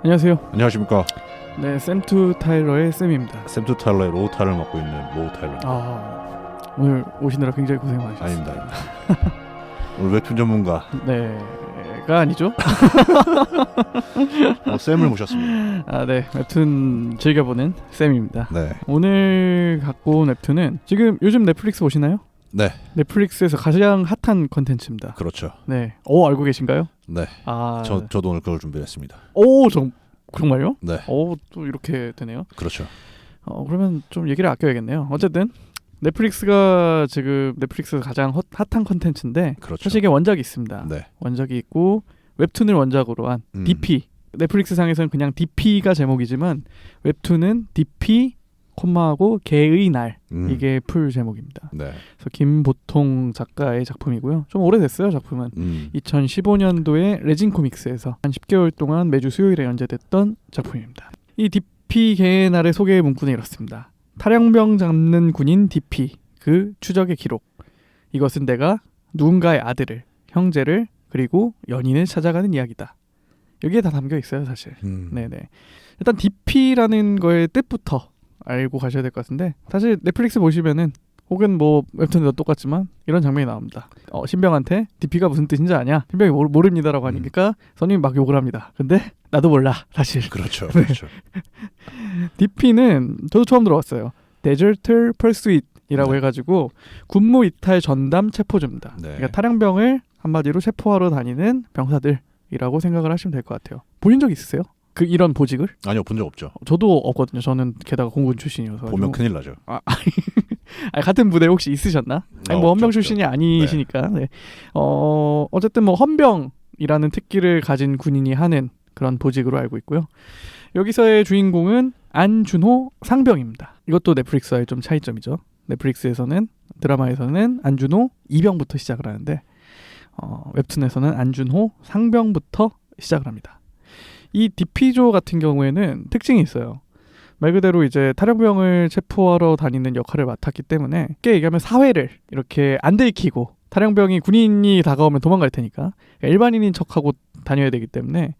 안녕하세요. 안녕하십니까. 네, 샘투 타일러의 샘입니다. 샘투 타일러의 로우 타일을 맡고 있는 로우 타일러. 오늘 오시느라 굉장히 고생 많으셨습니다. 아닙니다. 오늘 웹툰 전문가. 네가 아니죠? 샘을 모셨습니다. 네, 웹툰 즐겨보는 샘입니다. 네. 오늘 갖고 온 웹툰은 지금 요즘 넷플릭스 보시나요? 네. 넷플릭스에서 가장 핫한 컨텐츠입니다. 그렇죠. 네. 알고 계신가요? 네. 저도 오늘 그걸 준비했습니다. 정말요? 네. 또 이렇게 되네요. 그렇죠. 그러면 좀 얘기를 아껴야겠네요. 어쨌든 넷플릭스가 지금 넷플릭스에서 가장 핫한 컨텐츠인데 그렇죠. 사실 이게 원작이 있습니다. 네. 원작이 있고 웹툰을 원작으로 한 DP. 넷플릭스 상에서는 그냥 DP가 제목이지만 웹툰은 DP 콤마하고 개의 날 이게 풀 제목입니다. 네. 그래서 김보통 작가의 작품이고요. 좀 오래됐어요. 작품은 2015년도에 레진 코믹스에서 한 10개월 동안 매주 수요일에 연재됐던 작품입니다. 이 DP 개의 날의 소개 문구는 이렇습니다. 탈영병 잡는 군인 DP, 그 추적의 기록. 이것은 내가 누군가의 아들을, 형제를, 그리고 연인을 찾아가는 이야기다. 여기에 다 담겨 있어요, 사실. 네네. 일단 DP라는 거의 뜻부터 알고 가셔야 될 것 같은데, 사실 넷플릭스 보시면은 혹은 뭐 웹툰도 똑같지만 이런 장면이 나옵니다. 신병한테 DP가 무슨 뜻인지 아냐? 신병이 모릅니다라고 하니까 선임이 막 욕을 합니다. 근데 나도 몰라, 사실. 그렇죠. 네. 그렇죠. DP는 저도 처음 들어봤어요. Deserter Pursuit이라고 해가지고 군무 이탈 전담 체포조입니다. 네. 그러니까 탈영병을 한마디로 체포하러 다니는 병사들이라고 생각을 하시면 될 것 같아요. 보신 적 있으세요? 이런 보직을? 아니요, 본 적 없죠. 저도 없거든요. 저는 게다가 공군 출신이어서. 보면 큰일 나죠. 같은 부대 혹시 있으셨나? 뭐 헌병 출신이 아니시니까. 네. 어쨌든 뭐 헌병이라는 특기를 가진 군인이 하는 그런 보직으로 알고 있고요. 여기서의 주인공은 안준호 상병입니다. 이것도 넷플릭스와의 좀 차이점이죠. 넷플릭스에서는 드라마에서는 안준호 이병부터 시작을 하는데 웹툰에서는 안준호 상병부터 시작을 합니다. 이 DP조 같은 경우에는 특징이 있어요. 말 그대로 이제 탈영병을 체포하러 다니는 역할을 맡았기 때문에 쉽게 얘기하면 사회를 이렇게 안 들키고, 탈영병이 군인이 다가오면 도망갈 테니까 일반인인 척하고 다녀야 되기 때문에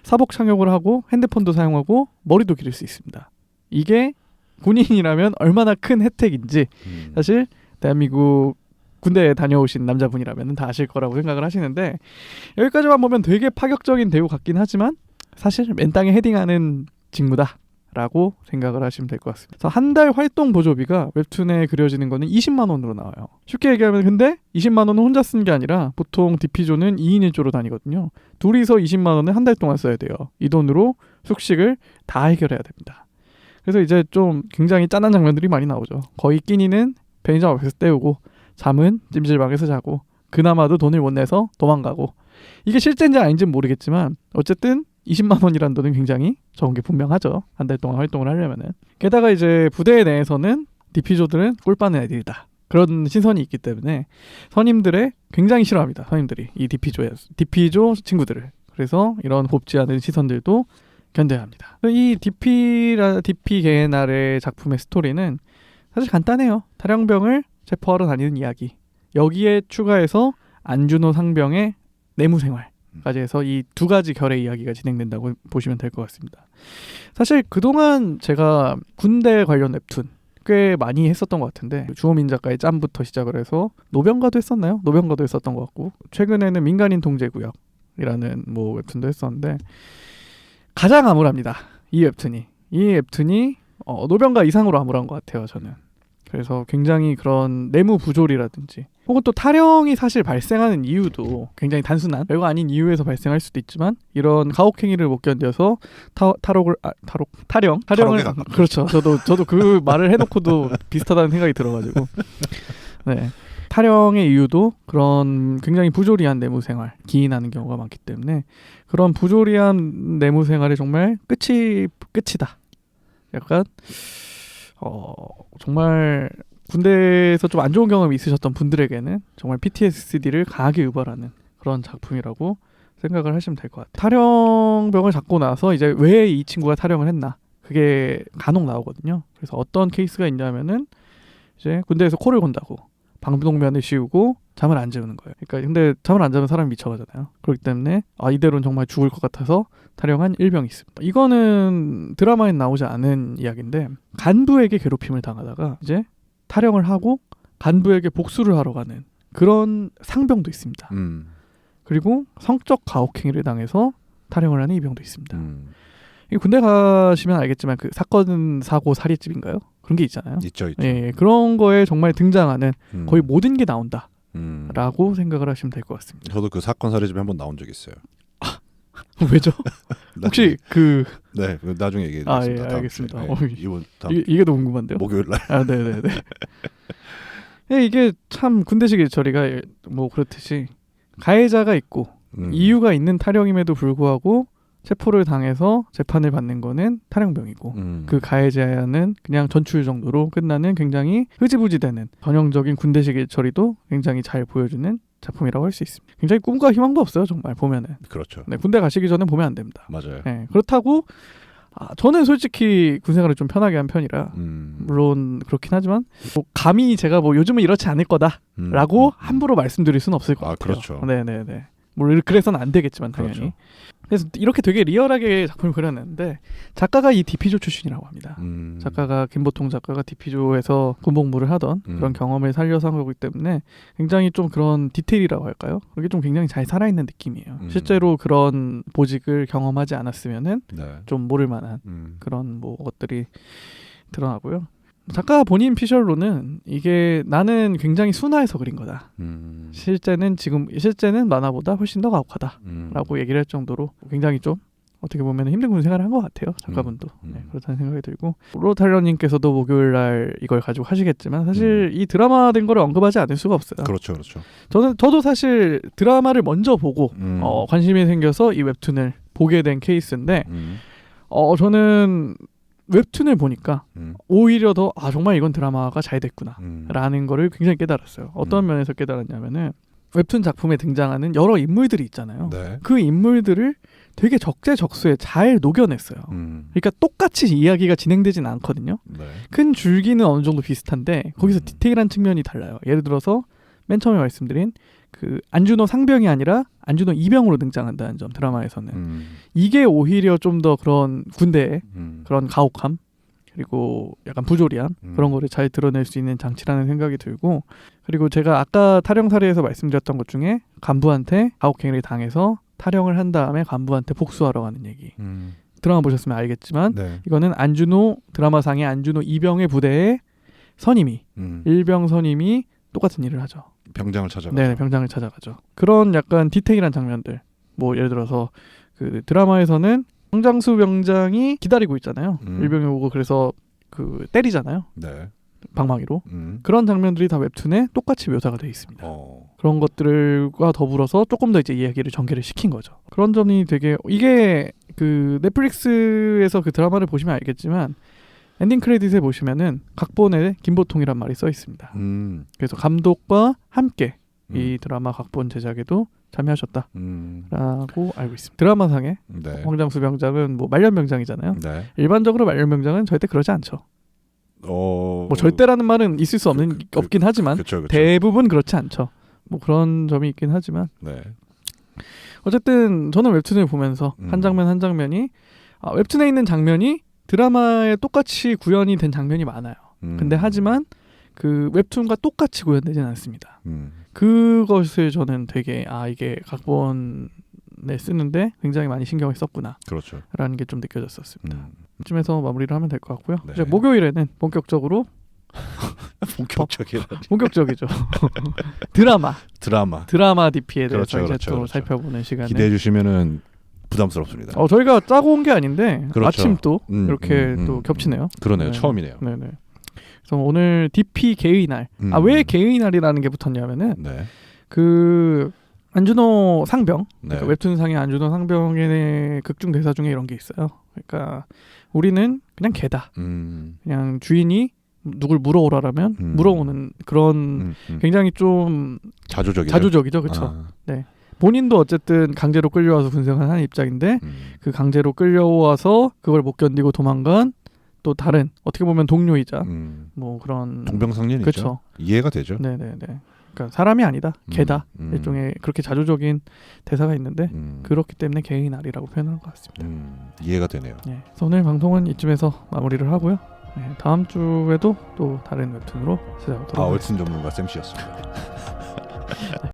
사복 착용을 하고 핸드폰도 사용하고 머리도 기를 수 있습니다. 이게 군인이라면 얼마나 큰 혜택인지 사실 대한민국 군대에 다녀오신 남자분이라면 다 아실 거라고 생각을 하시는데, 여기까지만 보면 되게 파격적인 대우 같긴 하지만 사실 맨땅에 헤딩하는 직무다라고 생각을 하시면 될 것 같습니다. 한 달 활동 보조비가 웹툰에 그려지는 거는 20만 원으로 나와요. 쉽게 얘기하면 근데 20만 원은 혼자 쓴 게 아니라 보통 DP조는 2인 1조로 다니거든요. 둘이서 20만 원을 한 달 동안 써야 돼요. 이 돈으로 숙식을 다 해결해야 됩니다. 그래서 이제 좀 굉장히 짠한 장면들이 많이 나오죠. 거의 끼니는 편의점 앞에서 때우고, 잠은 찜질방에서 자고, 그나마도 돈을 못 내서 도망가고. 이게 실제인지 아닌지는 모르겠지만 어쨌든 20만 원이라는 돈은 굉장히 적은 게 분명하죠. 한 달 동안 활동을 하려면은. 게다가 이제 부대 내에서는 DP조들은 꿀빠는 애들이다, 그런 신선이 있기 때문에 선임들의 굉장히 싫어합니다. 선임들이 이 DP조 친구들을. 그래서 이런 곱지 않은 시선들도 견뎌야 합니다. 이 DP 개의 날의 작품의 스토리는 사실 간단해요. 탈영병을 체포하러 다니는 이야기. 여기에 추가해서 안준호 상병의 내무생활까지 해서 이 두 가지 결의 이야기가 진행된다고 보시면 될 것 같습니다. 사실 그동안 제가 군대 관련 웹툰 꽤 많이 했었던 것 같은데, 주호민 작가의 짬부터 시작을 해서 노병가도 했었나요? 노병가도 했었던 것 같고, 최근에는 민간인 통제구역이라는 뭐 웹툰도 했었는데, 가장 암울합니다. 이 웹툰이 노병가 이상으로 암울한 것 같아요, 저는. 그래서 굉장히 그런 내무 부조리라든지 혹은 또 탈영이 사실 발생하는 이유도 굉장히 단순한 별거 아닌 이유에서 발생할 수도 있지만, 이런 가혹행위를 못 견뎌서 탈영을 그렇죠. 저도 그 말을 해놓고도 비슷하다는 생각이 들어가지고 네. 탈영의 이유도 그런 굉장히 부조리한 내무생활, 기인하는 경우가 많기 때문에 그런 부조리한 내무생활이 정말 끝이다. 약간 정말 군대에서 좀 안 좋은 경험이 있으셨던 분들에게는 정말 PTSD를 강하게 유발하는 그런 작품이라고 생각을 하시면 될 것 같아요. 탈영병을 잡고 나서 이제 왜 이 친구가 탈영을 했나, 그게 간혹 나오거든요. 그래서 어떤 케이스가 있냐면은 이제 군대에서 코를 곤다고 방독면을 씌우고 잠을 안 재우는 거예요. 그러니까 근데 잠을 안 자면 사람이 미쳐가잖아요. 그렇기 때문에 이대로는 정말 죽을 것 같아서 탈영한 일병이 있습니다. 이거는 드라마에 나오지 않은 이야기인데 간부에게 괴롭힘을 당하다가 이제 탈영을 하고 간부에게 복수를 하러 가는 그런 상병도 있습니다. 그리고 성적 가혹행위를 당해서 탈영을 하는 이병도 있습니다. 이 군대 가시면 알겠지만 그 사건 사고 살이집인가요? 그런 게 있잖아요. 있죠. 예, 그런 거에 정말 등장하는 거의 모든 게 나온다라고 생각을 하시면 될 것 같습니다. 저도 그 사건 살이집에 한번 나온 적 있어요. 왜죠? 혹시 그 네, 나중에 얘기해드리겠습니다. 예, 알겠습니다. 이번 다음 이게 더 궁금한데요. 목요일 날. 네네네. 예, 이게 참 군대식 일처리가 뭐 그렇듯이 가해자가 있고 이유가 있는 탈영임에도 불구하고 체포를 당해서 재판을 받는 거는 탈영병이고 그 가해자는 그냥 전출 정도로 끝나는 굉장히 흐지부지되는 전형적인 군대식 일처리도 굉장히 잘 보여주는 작품이라고 할 수 있습니다. 굉장히 꿈과 희망도 없어요. 정말 보면은. 그렇죠. 네, 군대 가시기 전에 보면 안 됩니다. 맞아요. 네, 그렇다고 저는 솔직히 군 생활을 좀 편하게 한 편이라 물론 그렇긴 하지만 뭐 감히 제가 뭐 요즘은 이렇지 않을 거다라고 함부로 말씀드릴 수는 없을 것 같아요. 그렇죠. 네네네. 물론 그래서는 안 되겠지만 당연히. 그렇죠. 그래서 이렇게 되게 리얼하게 작품을 그려냈는데 작가가 이 디피조 출신이라고 합니다. 작가가 김보통 작가가 디피조에서 군복무를 하던 그런 경험을 살려서 한 거기 때문에 굉장히 좀 그런 디테일이라고 할까요? 그게 좀 굉장히 잘 살아있는 느낌이에요. 실제로 그런 보직을 경험하지 않았으면은 좀 모를 만한 그런 뭐 것들이 드러나고요. 작가 본인 피셜로는 이게 나는 굉장히 순화해서 그린 거다. 실제는 만화보다 훨씬 더 가혹하다라고 얘기를 할 정도로 굉장히 좀 어떻게 보면 힘든 군 생활을 한 것 같아요. 작가분도. 네, 그렇다는 생각이 들고 로탈러님께서도 목요일날 이걸 가지고 하시겠지만 사실 이 드라마된 거를 언급하지 않을 수가 없어요. 그렇죠. 저도 사실 드라마를 먼저 보고 관심이 생겨서 이 웹툰을 보게 된 케이스인데 저는 웹툰을 보니까 오히려 더 정말 이건 드라마가 잘 됐구나 라는 거를 굉장히 깨달았어요. 어떤 면에서 깨달았냐면은 웹툰 작품에 등장하는 여러 인물들이 있잖아요. 네. 그 인물들을 되게 적재적소에 잘 녹여냈어요. 그러니까 똑같이 이야기가 진행되진 않거든요. 네. 큰 줄기는 어느 정도 비슷한데 거기서 디테일한 측면이 달라요. 예를 들어서 맨 처음에 말씀드린 그 안준호 상병이 아니라 안준호 이병으로 등장한다는 점, 드라마에서는 이게 오히려 좀 더 그런 군대의 그런 가혹함 그리고 약간 부조리함 그런 거를 잘 드러낼 수 있는 장치라는 생각이 들고, 그리고 제가 아까 탈영 사례에서 말씀드렸던 것 중에 간부한테 가혹행위를 당해서 탈영을 한 다음에 간부한테 복수하러 가는 얘기, 드라마 보셨으면 알겠지만 네. 이거는 안준호 드라마상의 안준호 이병의 부대의 선임이 일병 선임이 똑같은 일을 하죠. 병장을 찾아가죠. 네, 병장을 찾아가죠. 그런 약간 디테일한 장면들, 뭐 예를 들어서 그 드라마에서는 황장수 병장이 기다리고 있잖아요. 일병이 오고 그래서 그 때리잖아요. 네. 방망이로. 그런 장면들이 다 웹툰에 똑같이 묘사가 되어 있습니다. 그런 것들과 더불어서 조금 더 이제 이야기를 전개를 시킨 거죠. 그런 점이 되게, 이게 그 넷플릭스에서 그 드라마를 보시면 알겠지만 엔딩 크레딧에 보시면은 각본에 김보통이란 말이 써 있습니다. 그래서 감독과 함께 이 드라마 각본 제작에도 참여하셨다라고 알고 있습니다. 드라마상에 네. 황장수 병장은 뭐 말년병장이잖아요. 네. 일반적으로 말년병장은 절대 그러지 않죠. 뭐 절대라는 말은 있을 수 없긴 하지만 그쵸. 대부분 그렇지 않죠. 뭐 그런 점이 있긴 하지만 네. 어쨌든 저는 웹툰을 보면서 한 장면 한 장면이 웹툰에 있는 장면이 드라마에 똑같이 구현이 된 장면이 많아요. 근데 하지만 그 웹툰과 똑같이 구현되지는 않습니다. 그것을 저는 되게 이게 각본에 쓰는데 굉장히 많이 신경을 썼구나. 그렇죠. 라는 게 좀 느껴졌었습니다. 이쯤에서 마무리를 하면 될 것 같고요. 네. 이제 목요일에는 본격적으로 본격적이죠. 드라마 DP에 대해서 이제 또 살펴보는 시간을 기대해 주시면은 부담스럽습니다. 저희가 짜고 온 게 아닌데 그렇죠. 마침 또 이렇게 또 겹치네요. 그러네요. 네. 처음이네요. 네네. 그래서 오늘 DP 개의 날. 왜 개의 날이라는 게 붙었냐면은 네. 그 안준호 상병, 네. 그러니까 웹툰상의 안준호 상병의 극중 대사 중에 이런 게 있어요. 그러니까 우리는 그냥 개다. 그냥 주인이 누굴 물어오라면 물어오는 그런 굉장히 좀 자조적이죠, 그렇죠. 네. 본인도 어쨌든 강제로 끌려와서 군생활을 하는 입장인데 그 강제로 끌려와서 그걸 못 견디고 도망간 또 다른 어떻게 보면 동료이자 뭐 그런 동병상련이죠. 그쵸. 이해가 되죠. 네네네. 그러니까 사람이 아니다, 개다 일종의 그렇게 자조적인 대사가 있는데 그렇기 때문에 개의 날이라고 표현한 것 같습니다. 이해가 되네요. 네, 그래서 오늘 방송은 이쯤에서 마무리를 하고요. 네, 다음 주에도 또 다른 웹툰으로 찾아오도록 하겠습니다. 웹툰 전문가 쌤씨였습니다. 네,